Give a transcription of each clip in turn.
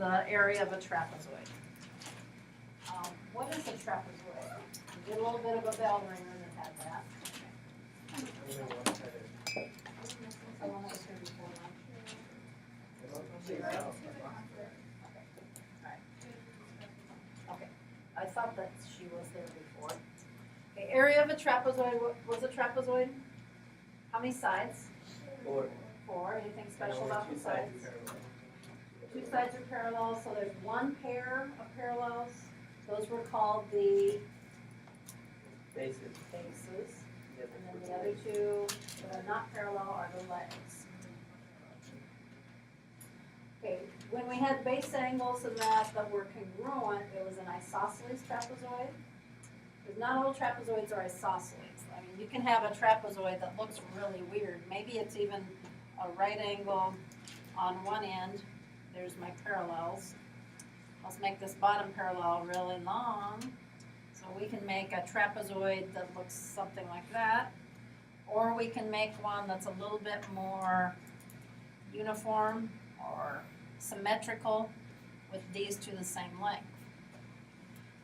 the area of a trapezoid. What is a trapezoid? We did a little bit of a bell ringer that had that. The one that was here before lunch. Okay, I thought that she was there before. Okay, area of a trapezoid, what was a trapezoid? How many sides? 4. 4, anything special about the sides? 2 sides are parallel, so there's one pair of parallels. Those were called the Bases. bases. And then the other 2 that are not parallel are the legs. Okay, when we had base angles and that were congruent, it was an isosceles trapezoid. Because not all trapezoids are isosceles. I mean, you can have a trapezoid that looks really weird. Maybe it's even a right angle on one end. There's my parallels. Let's make this bottom parallel really long. So we can make a trapezoid that looks something like that. Or we can make one that's a little bit more uniform or symmetrical with these two the same length.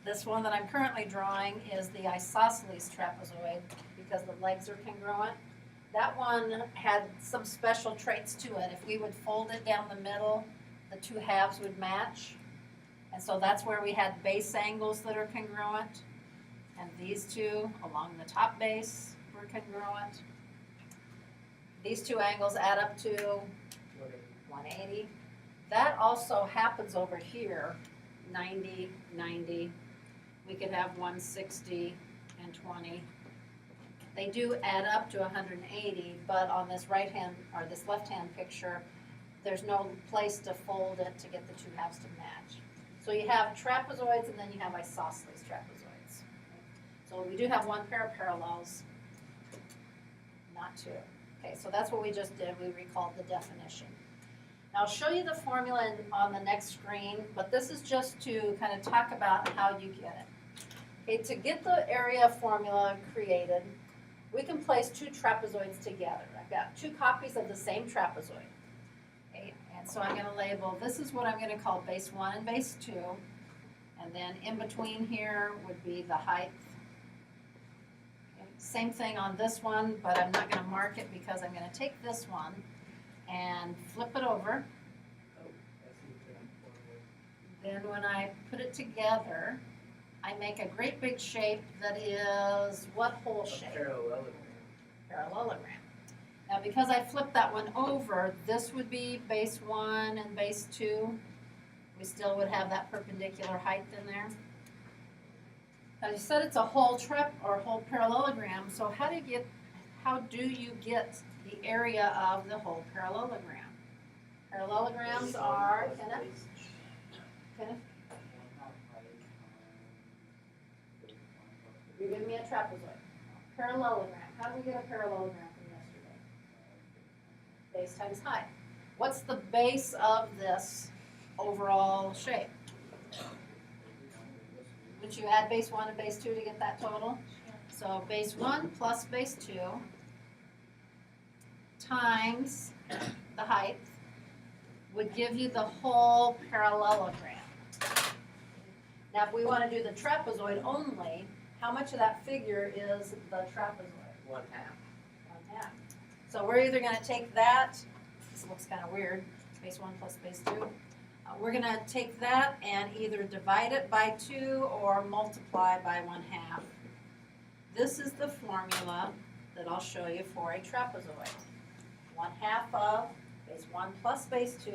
This one that I'm currently drawing is the isosceles trapezoid because the legs are congruent. That one had some special traits to it. If we would fold it down the middle, the 2 halves would match. And so that's where we had base angles that are congruent. And these 2 along the top base were congruent. These 2 angles add up to 180. That also happens over here, 90, 90. We could have 160 and 20. They do add up to 180, but on this right hand or this left hand picture, there's no place to fold it to get the 2 halves to match. So you have trapezoids and then you have isosceles trapezoids. So we do have 1 pair of parallels, not 2. Okay, so that's what we just did. We recalled the definition. Now I'll show you the formula on the next screen, but this is just to kind of talk about how you get it. Okay, to get the area formula created, we can place 2 trapezoids together. I've got 2 copies of the same trapezoid. Okay, and so I'm going to label, this is what I'm going to call base 1 and base 2. And then in between here would be the height. Okay, same thing on this one, but I'm not going to mark it because I'm going to take this one and flip it over. Then when I put it together, I make a great big shape that is what whole shape? Parallelogram. Parallelogram. Now because I flipped that one over, this would be base 1 and base 2. We still would have that perpendicular height in there. Now you said it's a whole whole parallelogram, so how do you get the area of the whole parallelogram? Parallelograms are, Kenneth? You're giving me a trapezoid. Parallelogram. How do we get a parallelogram from yesterday? Base times height. What's the base of this overall shape? Would you add base 1 and base 2 to get that total? So base 1 plus base 2 times the height would give you the whole parallelogram. Now if we want to do the trapezoid only, how much of that figure is the trapezoid? 1/2. 1/2. So we're either going to take that, this looks kind of weird, base 1 plus base 2. We're going to take that and either divide it by 2 or multiply by 1/2. This is the formula that I'll show you for a trapezoid. 1/2 of base 1 plus base 2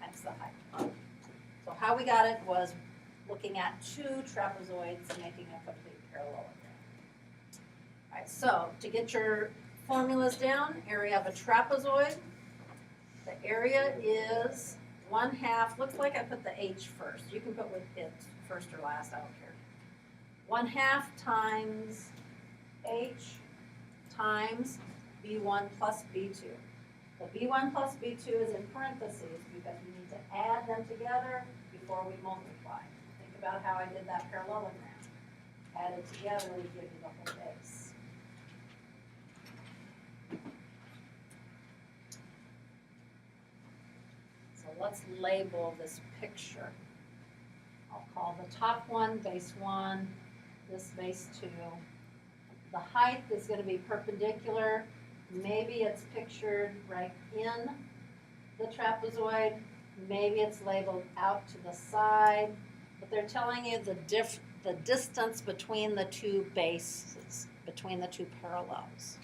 times the height. So how we got it was looking at 2 trapezoids making a complete parallelogram. All right, so to get your formulas down, area of a trapezoid, the area is 1/2, looks like I put the H first. You can put with it first or last, I don't care. 1/2 times H times B1 plus B2. The B1 plus B2 is in parentheses because we need to add them together before we multiply. Think about how I did that parallelogram. Added together would give you the whole base. So let's label this picture. I'll call the top one base 1, this base 2. The height is going to be perpendicular. Maybe it's pictured right in the trapezoid. Maybe it's labeled out to the side. But they're telling you the distance between the two bases, between the two parallels.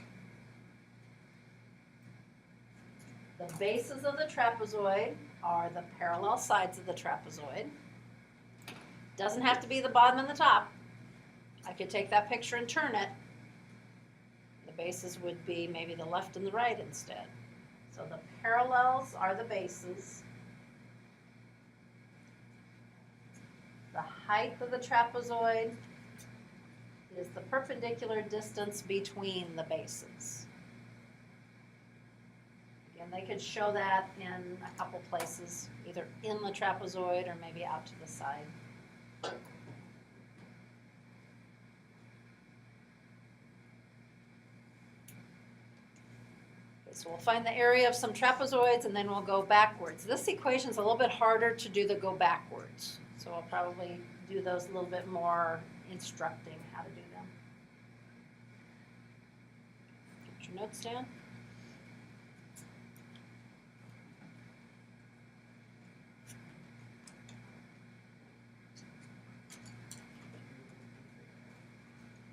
The bases of the trapezoid are the parallel sides of the trapezoid. Doesn't have to be the bottom and the top. I could take that picture and turn it. The bases would be maybe the left and the right instead. So the parallels are the bases. The height of the trapezoid is the perpendicular distance between the bases. Again, they could show that in a couple places, either in the trapezoid or maybe out to the side. Okay, so we'll find the area of some trapezoids and then we'll go backwards. This equation is a little bit harder to do the go backwards. So I'll probably do those a little bit more instructing how to do them. Get your notes down.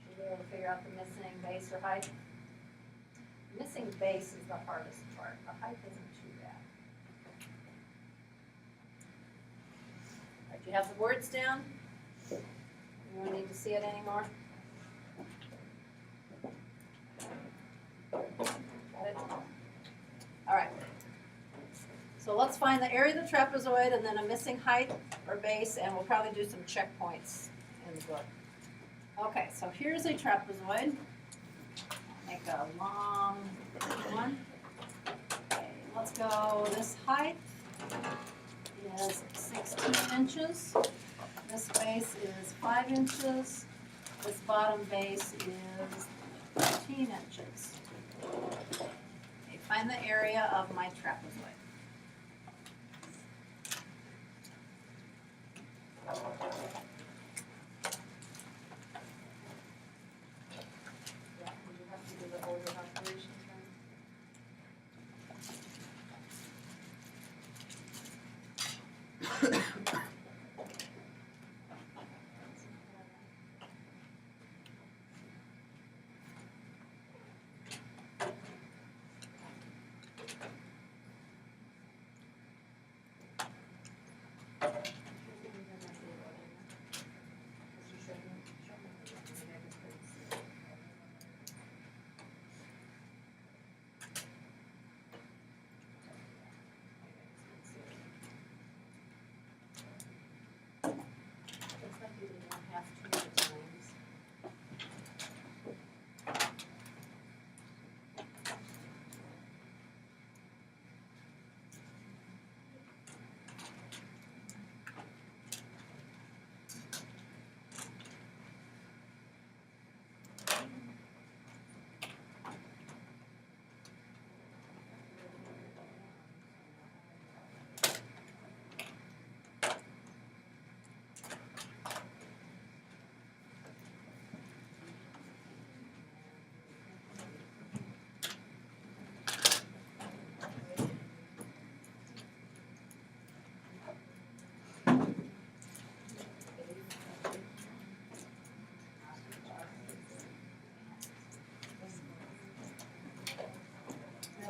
Should be able to figure out the missing base or height. Missing base is the hardest part. The height isn't too bad. All right, do you have the words down? You don't need to see it anymore? Got it? All right. So let's find the area of the trapezoid and then a missing height or base, and we'll probably do some checkpoints in the book. Okay, so here's a trapezoid. Make a long one. Okay, let's go. This height is 16 inches. This base is 5 inches. This bottom base is 13 inches. Okay, find the area of my trapezoid.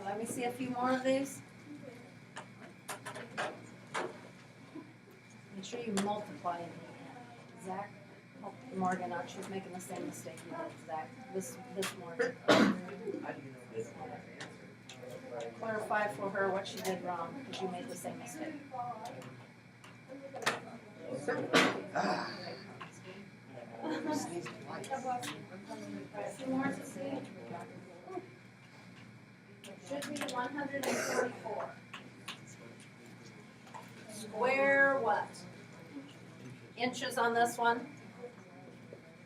Let me see a few more of these. Make sure you multiply in the end. Zach, help Morgan out. She's making the same mistake you did, Zach. This Morgan. Clarify for her what she did wrong, because you made the same mistake. More to see. Should be 144. Square what? Inches on this one?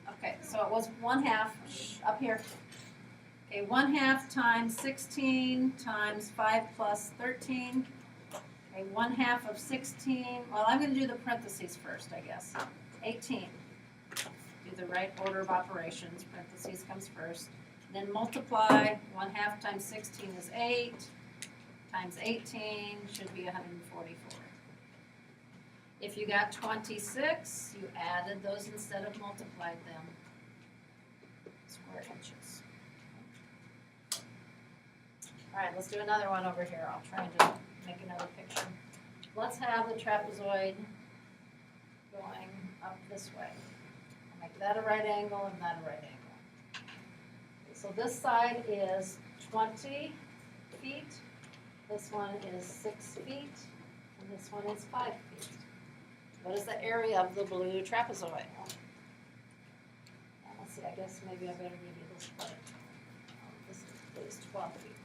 Okay, so it was 1/2 up here. Okay, 1/2 times 16 times 5 plus 13 Okay, 1/2 of 16, well, I'm gonna do the parentheses first, I guess. 18. Do the right order of operations, parentheses comes first. Then multiply, 1/2 times 16 is 8, times 18 should be 144. If you got 26, you added those instead of multiplied them. Square inches. All right, let's do another one over here. I'll try to make another picture. Let's have the trapezoid going up this way. I'll make that a right angle and that a right angle. So this side is 20 feet, this one is 6 feet, and this one is 5 feet. What is the area of the blue trapezoid? Let's see, I guess maybe I better give you this part. This is 12 feet.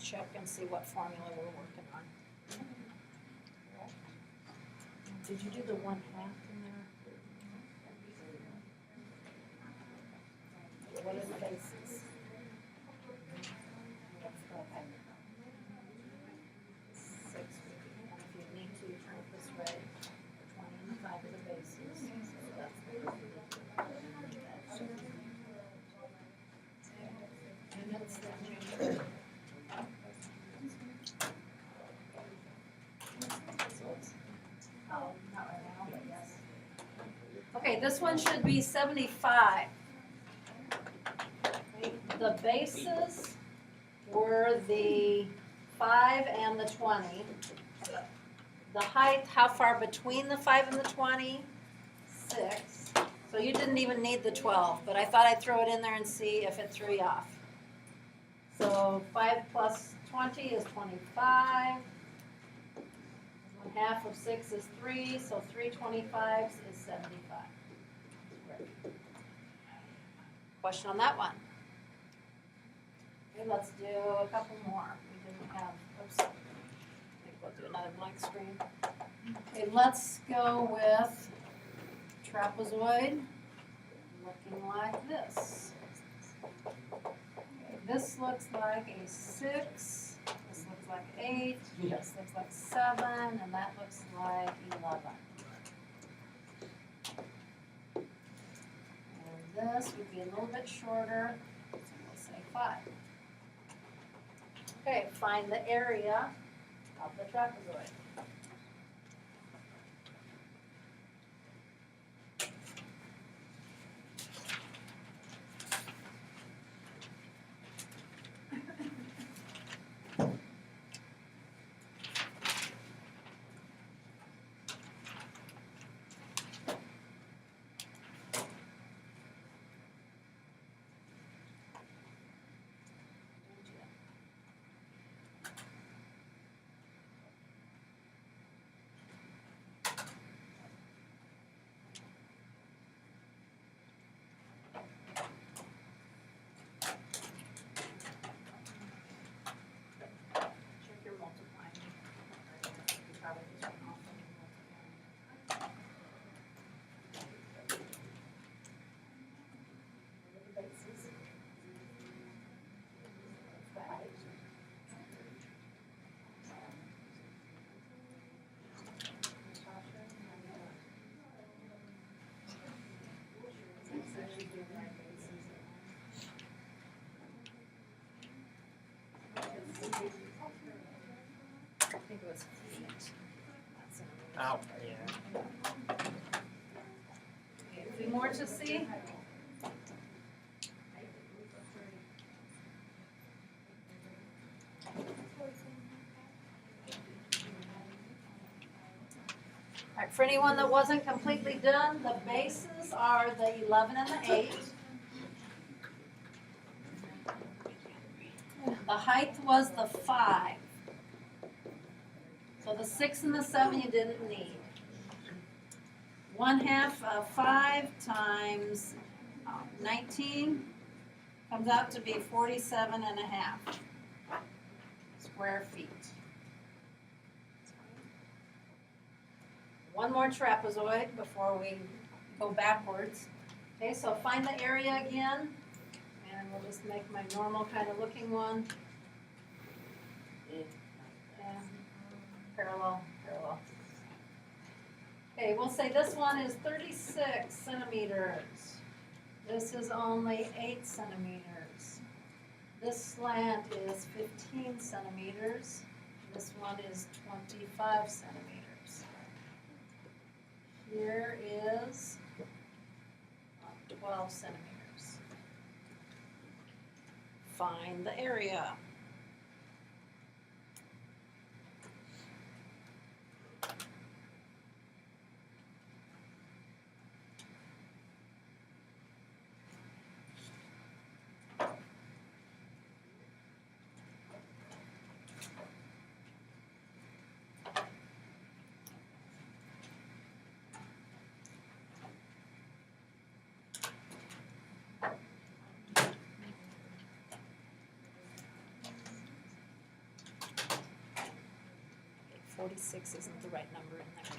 Check and see what formula we're working on. Did you do the 1/2 in there? What are the bases? Six. And if you need to, turn it this way. 20 and 5 are the bases. So that's units then. Oh, not right now, but yes. Okay, this one should be 75. Okay, the bases were the 5 and the 20. The height, how far between the 5 and the 20? 6. So you didn't even need the 12, but I thought I'd throw it in there and see if it threw you off. So 5 plus 20 is 25. 1/2 of 6 is 3, so 3 25s is 75. Question on that one? Okay, let's do a couple more. We didn't have, oops, I think we'll do another blank screen. Okay, let's go with trapezoid looking like this. Okay, this looks like a 6. This looks like 8, this looks like 7, and that looks like 11. And this would be a little bit shorter, so we'll say 5. Okay, find the area of the trapezoid. I think it was feet. Oh, yeah. Okay, a few more to see. anyone that wasn't completely done, the bases are the 11 and the 8. The height was the 5. So the 6 and the 7 you didn't need. 1/2 of 5 times 19 comes out to be 47.5 square feet. One more trapezoid before we go backwards. Okay, so find the area again, and we'll just make my normal kind of looking one. And parallel. Okay, we'll say this one is 36 centimeters. This is only 8 centimeters. This slant is 15 centimeters. This one is 25 centimeters. Here is 12 centimeters. Find the area. Okay, 46 isn't the right number in there.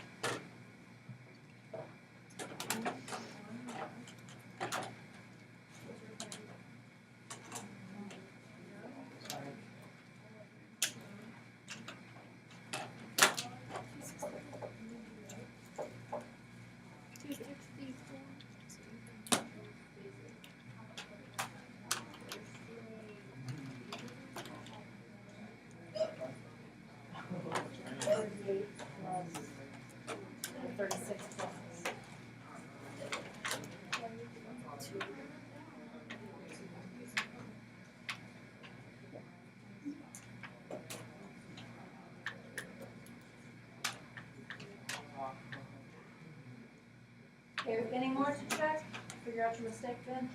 Okay, any more to check? Figure out your mistake then?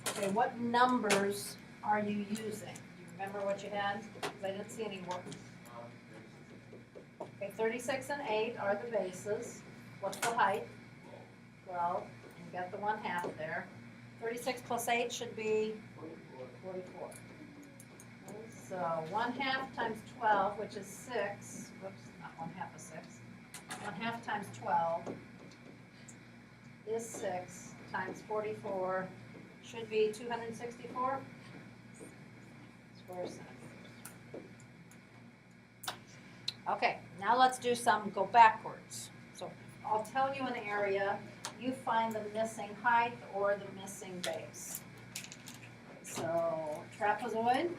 Okay, what numbers are you using? Do you remember what you had? Because I didn't see any work. Okay, 36 and 8 are the bases. What's the height? 12. You got the 1/2 there. 36 plus 8 should be 44. So 1/2 times 12, which is 6. Whoops, not 1/2 of 6. 1/2 times 12 is 6 times 44 should be 264 square centimeters. Okay, now let's do some go backwards. So I'll tell you an area, you find the missing height or the missing base. So trapezoid.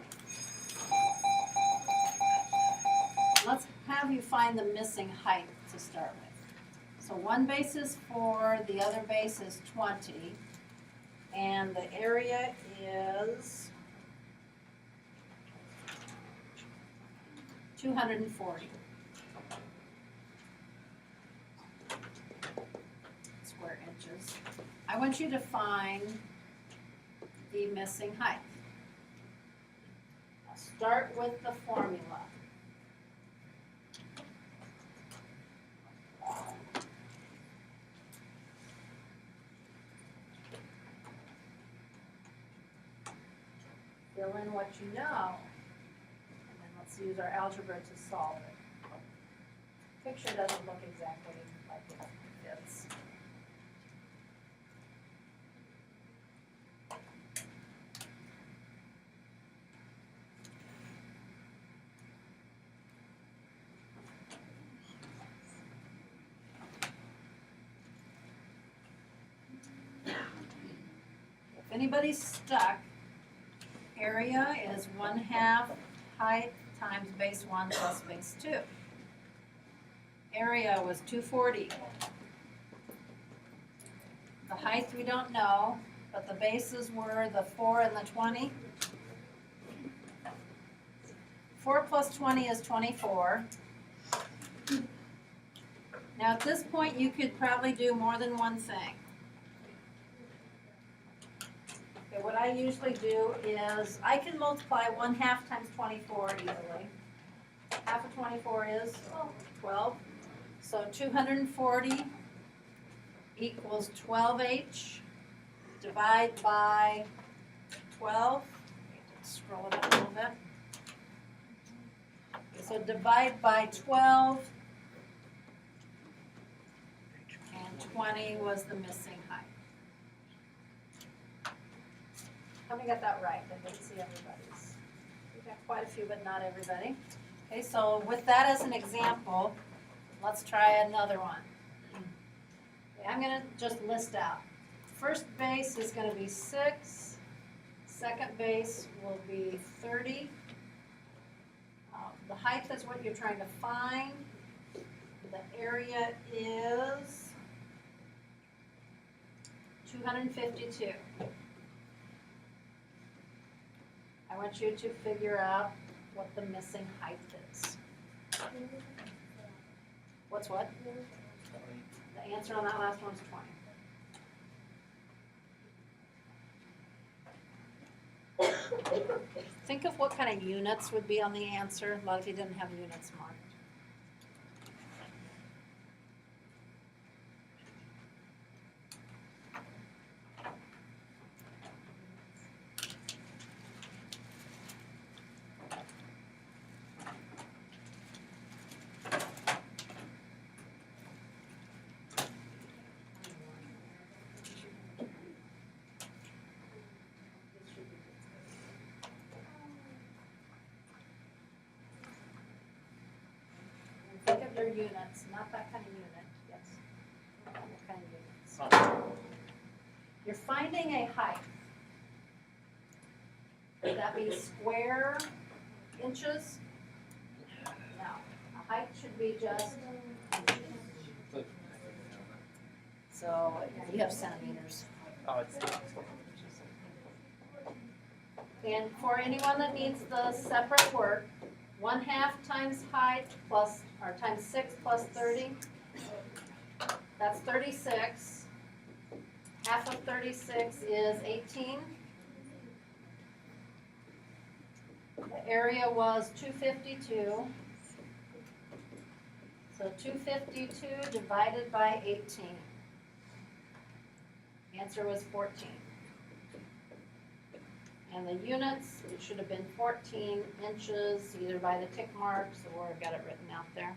Let's have you find the missing height to start with. So one base is 4, the other base is 20, and the area is 240 square inches. I want you to find the missing height. I'll start with the formula. Fill in what you know, and then let's use our algebra to solve it. Picture doesn't look exactly like it fits. If anybody's stuck, area is 1/2 height times base 1 plus base 2. Area was 240. The height we don't know, but the bases were the 4 and the 20. 4 plus 20 is 24. Now at this point, you could probably do more than one thing. Okay, what I usually do is, I can multiply 1/2 times 24 easily. Half of 24 is 12. So 240 equals 12H. Divide by 12. Scroll it up a little bit. Okay, so divide by 12. And 20 was the missing height. How many got that right? I didn't see everybody's. We got quite a few, but not everybody. Okay, so with that as an example, let's try another one. Okay, I'm going to just list out. First base is going to be 6. Second base will be 30. The height is what you're trying to find. The area is 252. I want you to figure out what the missing height is. What's what? The answer on that last one is 20. Think of what kind of units would be on the answer. A lot of you didn't have units marked. Think of your units, not that kind of unit, yes. What kind of units? You're finding a height. Would that be square inches? No, a height should be just inches. So you have centimeters. Oh, it's And for anyone that needs the separate work, 1/2 times height plus, or times 6 plus 30, that's 36. Half of 36 is 18. The area was 252. So 252 divided by 18. Answer was 14. And the units, it should have been 14 inches, either by the tick marks or I've got it written out there.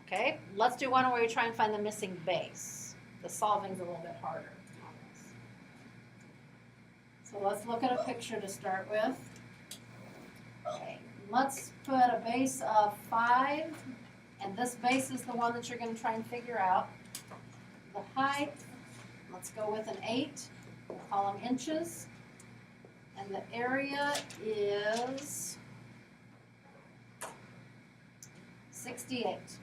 Okay, let's do one where we try and find the missing base. The solving's a little bit harder on this. So let's look at a picture to start with. Okay, let's put a base of 5, and this base is the one that you're going to try and figure out. The height, let's go with an 8. We'll call them inches. And the area is 68.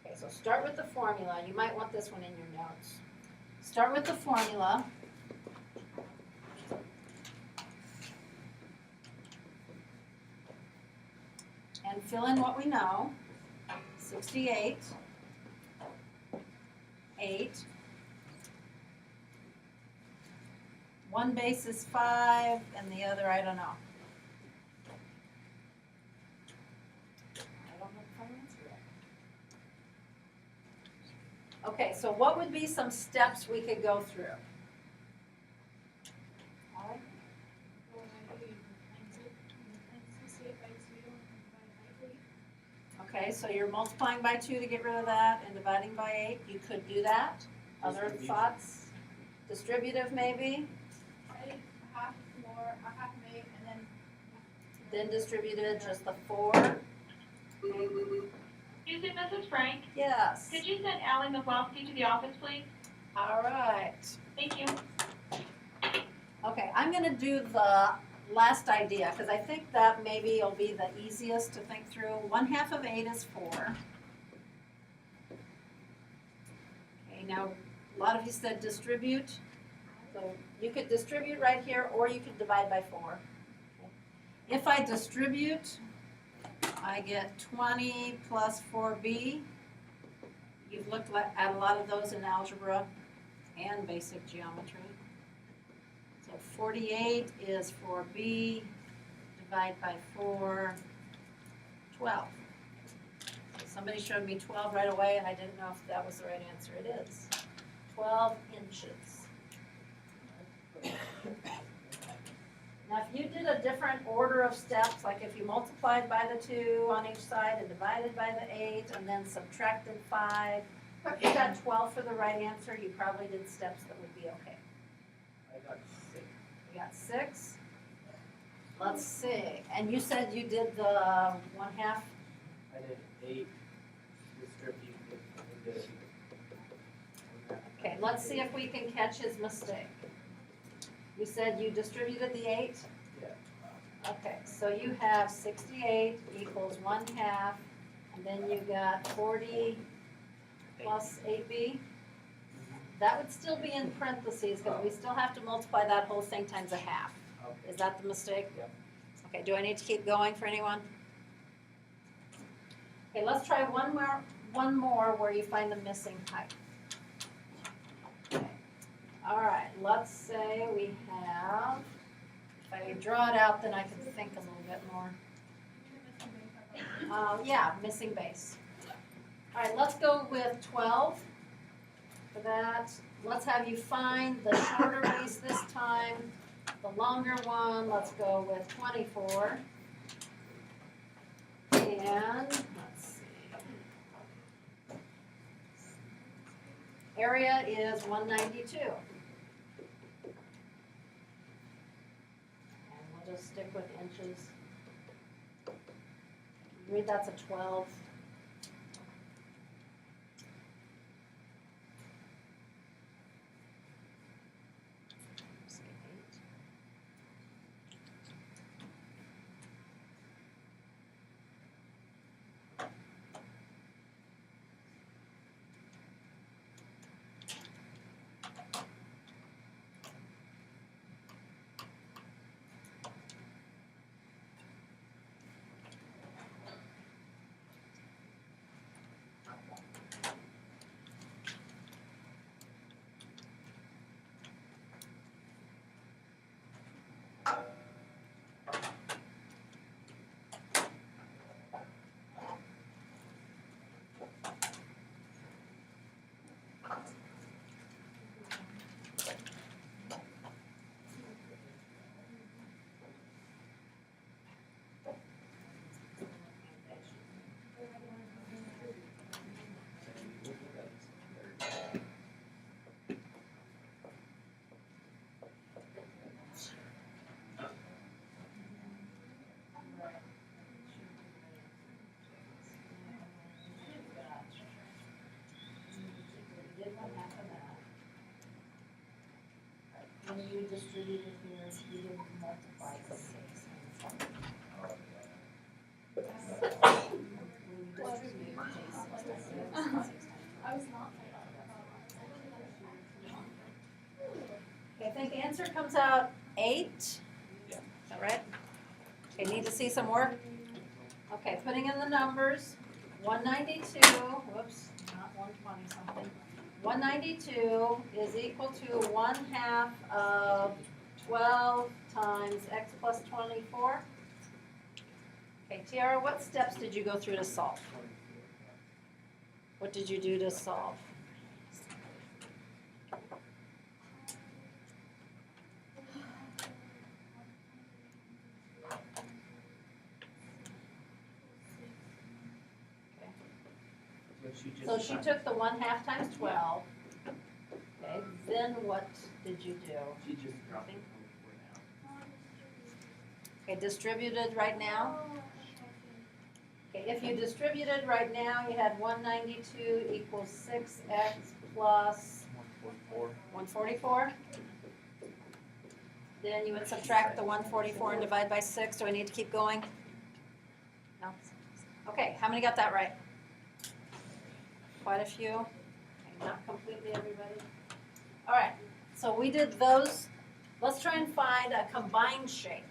Okay, so start with the formula. You might want this one in your notes. Start with the formula. And fill in what we know. 68. 8. One base is 5, and the other, I don't know. I don't know if I answered it. Okay, so what would be some steps we could go through? All right. Okay, so you're multiplying by 2 to get rid of that and dividing by 8. You could do that. Other thoughts? Distributive maybe? Half 4, a half 8, and Then distributed just the 4. Excuse me, Mrs. Frank, Yes. could you send Ally Mizlowski to the office, please? All right. Thank you. Okay, I'm going to do the last idea because I think that maybe will be the easiest to think through. 1/2 of 8 is 4. Okay, now a lot of you said distribute. So you could distribute right here or you could divide by 4. Okay. If I distribute I get 20 plus 4b. You've looked at a lot of those in algebra and basic geometry. So 48 is 4b, divide by 4, 12. So somebody showed me 12 right away, and I didn't know if that was the right answer. It is 12 inches. Now, if you did a different order of steps, like if you multiplied by the 2 on each side and divided by the 8 and then subtracted 5, if you got 12 for the right answer, you probably did steps that would be okay. I got 6. You got 6? Let's see. And you said you did the 1/2? I did 8 distributed into. Okay, let's see if we can catch his mistake. You said you distributed the 8? Yeah. Okay, so you have 68 equals 1/2, and then you got 40 plus 8b. That would still be in parentheses, because we still have to multiply that whole thing times 1/2. Okay. Is that the mistake? Yep. Okay, do I need to keep going for anyone? Okay, let's try one more where you find the missing height. Okay. All right, let's say we have, if I draw it out, then I can think a little bit more. Yeah, missing base. All right, let's go with 12 for that. Let's have you find the shorter base this time. The longer one, let's go with 24. And let's see. Area is 192. And we'll just stick with inches. Read that's a 12. When you distributed here, you didn't multiply the 6. When you distributed I was not. Okay, I think the answer comes out 8. Is that right? Okay, need to see some work? Okay, putting in the numbers, 192, whoops, not 120 something. 192 is equal to 1/2 of 12 times x plus 24. Okay, Tiara, what steps did you go through to solve? What did you do to solve? So she took the 1/2 times 12. Okay, then what did you do? She just dropped it for Okay, distributed right now. Okay, if you distributed right now, you had 192 equals 6x plus 144. Then you would subtract the 144 and divide by 6. Do I need to keep going? No? Okay, how many got that right? Quite a few. Okay, not completely everybody. All right, so we did those. Let's try and find a combined shape.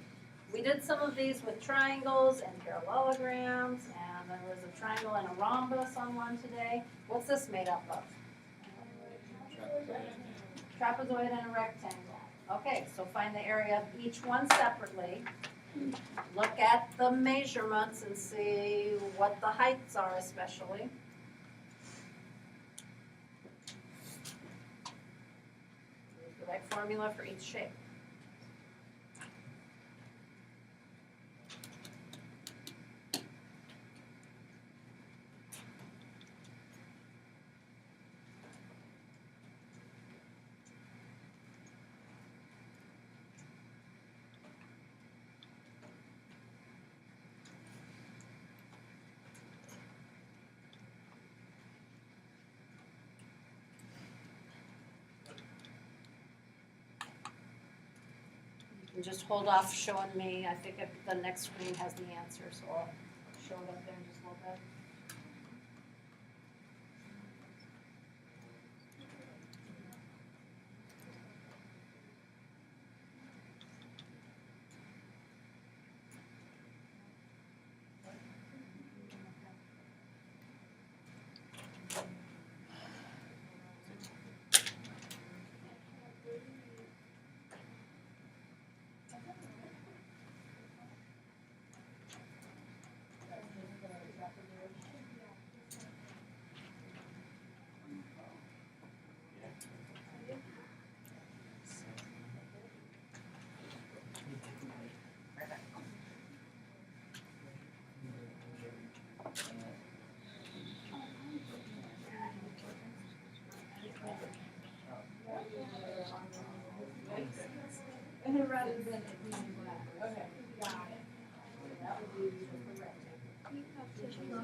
we did some of these with triangles and parallelograms, and there was a triangle and a rhombus on one today. What's this made up of? Trapezoid and a rectangle. Okay, so find the area of each one separately. Look at the measurements and see what the heights are especially. Use the right formula for each shape. And just hold off showing me, I think if the next screen has the answer, so I'll show it up there in just a little bit. Rather than it being black. Okay. Got it. That would be the rectangle.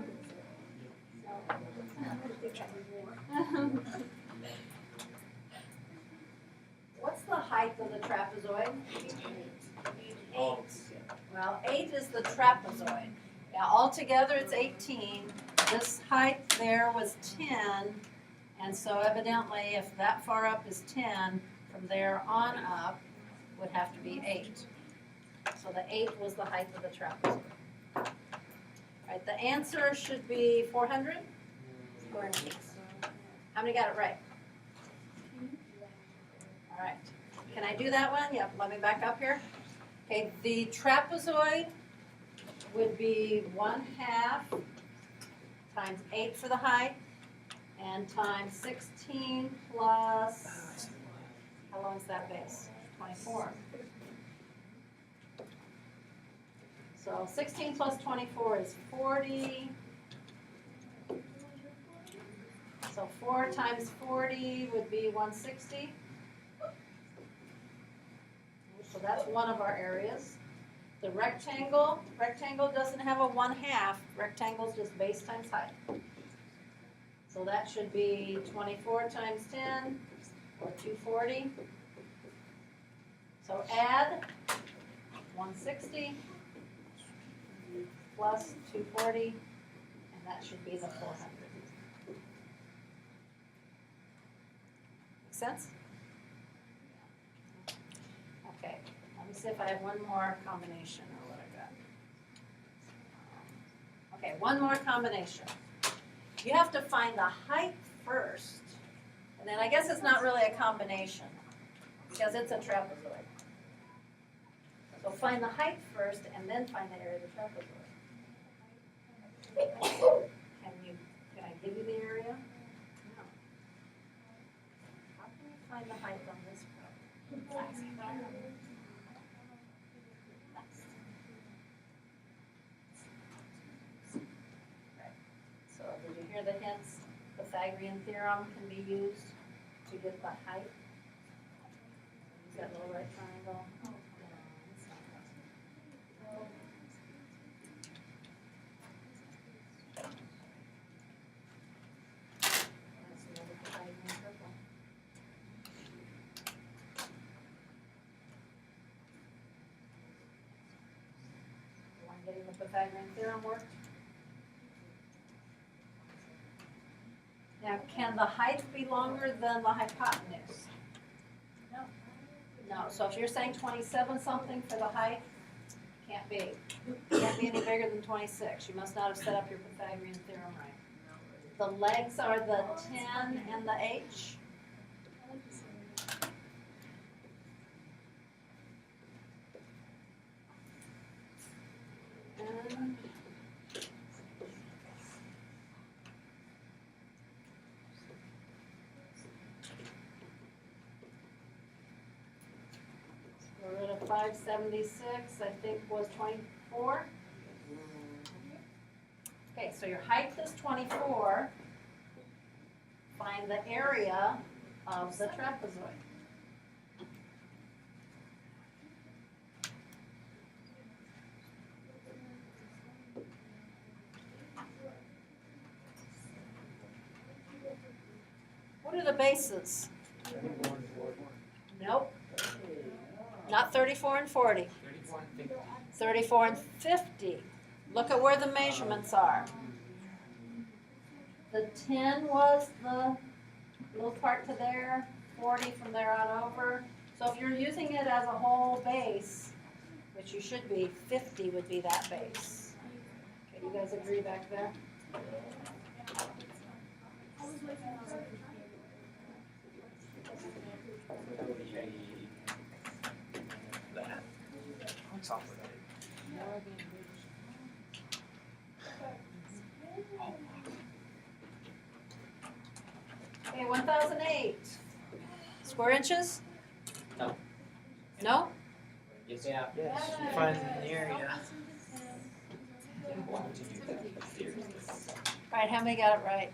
What's the height of the trapezoid? 8. Well, 8 is the trapezoid. Yeah, altogether it's 18. This height there was 10, and so evidently if that far up is 10, from there on up would have to be 8. So the 8 was the height of the trapezoid. Right, the answer should be 400 square inches. How many got it right? All right. Can I do that one? Yep, let me back up here. Okay, the trapezoid would be 1/2 times 8 for the height, and times 16 plus, how long is that base? 24. So 16 plus 24 is 40. So 4 times 40 would be 160. So that's one of our areas. The rectangle doesn't have a 1/2. Rectangle is just base times height. So that should be 24 times 10, or 240. So add 160 plus 240, and that should be the 400. Make sense? Okay, let me see if I have one more combination or what I got. Okay, one more combination. You have to find the height first, and then I guess it's not really a combination because it's a trapezoid. So find the height first and then find the area of the trapezoid. Can I give you the area? No. How can you find the height on this problem? So did you hear the hints? Pythagorean theorem can be used to get the height. Use that little right triangle. That's another Pythagorean circle. The one getting the Pythagorean theorem worked. Now, can the height be longer than the hypotenuse? No. No, so if you're saying 27 something for the height, Can't be. Can't be any bigger than 26. You must not have set up your Pythagorean theorem right. The legs are the 10 and the H. And we're rid of 576, I think was 24. Okay, so your height is 24. Find the area of the trapezoid. What are the bases? Nope. Not 34 and 40. 34 and 50. Look at where the measurements are. The 10 was the little part to there, 40 from there on over. So if you're using it as a whole base, which you should be, 50 would be that base. Okay, you guys agree back there? Okay, 1008. Square inches? No. No? Yes. Yes, find the area. All right, how many got it right?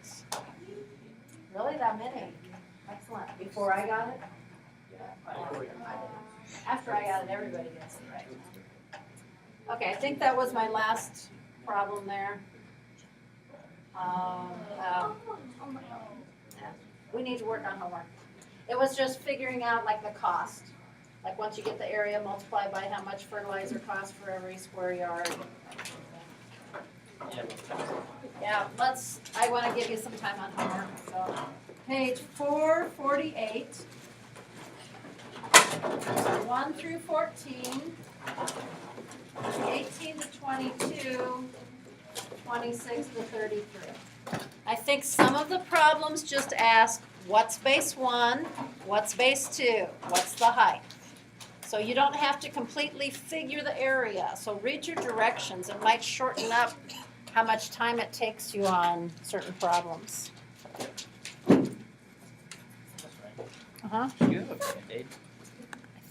Really, that many? Excellent. Before I got it? After I got it, everybody gets it right. Okay, I think that was my last problem there. We need to work on homework. It was just figuring out like the cost. Like once you get the area, multiply by how much fertilizer costs for every square yard. Yeah, I want to give you some time on homework. So, page 448, 1 through 14, 18 to 22, 26 to 33. I think some of the problems just ask, what's base 1, what's base 2, what's the height? So you don't have to completely figure the area. So read your directions. It might shorten up how much time it takes you on certain problems. Uh-huh. You have a Band-Aid.